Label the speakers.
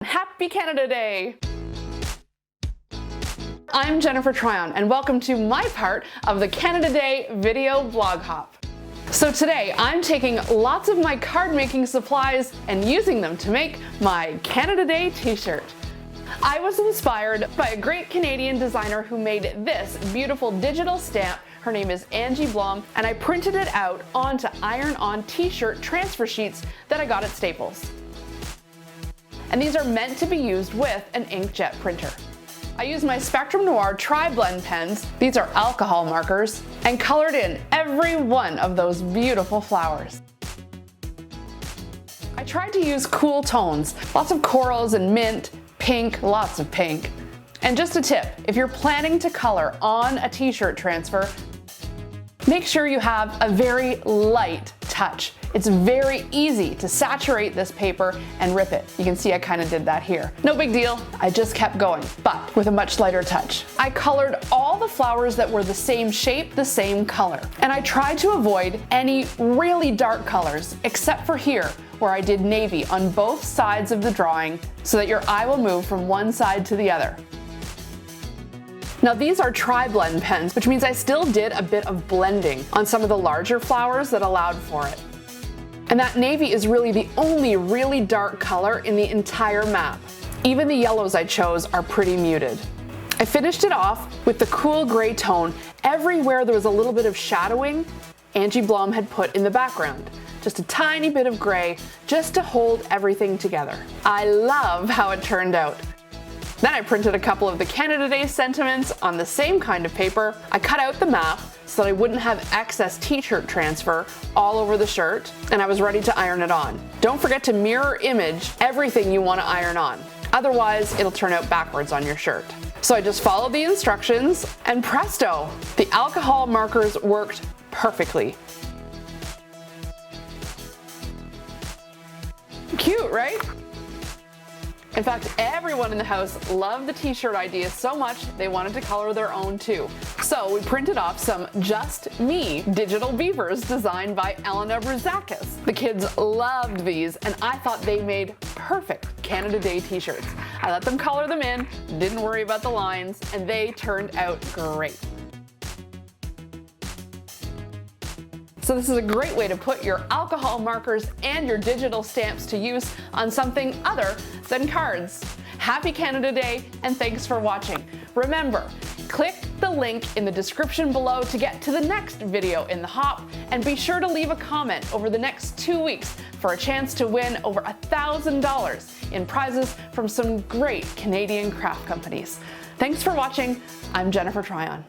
Speaker 1: Happy Canada Day! I'm Jennifer Tryon and welcome to my part of the Canada Day video blog hop. So today I'm taking lots of my card making supplies and using them to make my Canada Day t-shirt. I was inspired by a great Canadian designer who made this beautiful digital stamp. Her name is Angie Blom, and I printed it out onto iron-on t-shirt transfer sheets that I got at Staples. And these are meant to be used with an inkjet printer. I used my Spectrum Noir TriBlend pens, these are alcohol markers, and colored in every one of those beautiful flowers. I tried to use cool tones, lots of corals and mint, pink, lots of pink. And just a tip, if you're planning to color on a t-shirt transfer, make sure you have a very light touch. It's very easy to saturate this paper and rip it. You can see I kind of did that here. No big deal, I just kept going, but with a much lighter touch. I colored all the flowers that were the same shape, the same color. And I tried to avoid any really dark colors, except for here, where I did navy on both sides of the drawing so that your eye will move from one side to the other. Now these are TriBlend pens, which means I still did a bit of blending on some of the larger flowers that allowed for it. And that navy is really the only really dark color in the entire map. Even the yellows I chose are pretty muted. I finished it off with the cool gray tone. Everywhere there was a little bit of shadowing, Angie Blom had put in the background. Just a tiny bit of gray, just to hold everything together. I love how it turned out. Then I printed a couple of the Canada Day sentiments on the same kind of paper. I cut out the map so that I wouldn't have excess t-shirt transfer all over the shirt, and I was ready to iron it on. Don't forget to mirror image everything you want to iron on. Otherwise, it'll turn out backwards on your shirt. So I just followed the instructions, and presto! The alcohol markers worked perfectly. Cute, right? In fact, everyone in the house loved the t-shirt idea so much they wanted to color their own too. So we printed off some Just Me digital beavers designed by Elena Bruzakis. The kids loved these, and I thought they made perfect Canada Day t-shirts. I let them color them in, didn't worry about the lines, and they turned out great. So this is a great way to put your alcohol markers and your digital stamps to use on something other than cards. Happy Canada Day, and thanks for watching. Remember, click the link in the description below to get to the next video in the hop, and be sure to leave a comment over the next 2 weeks for a chance to win over $1,000 in prizes from some great Canadian craft companies. Thanks for watching. I'm Jennifer Tryon.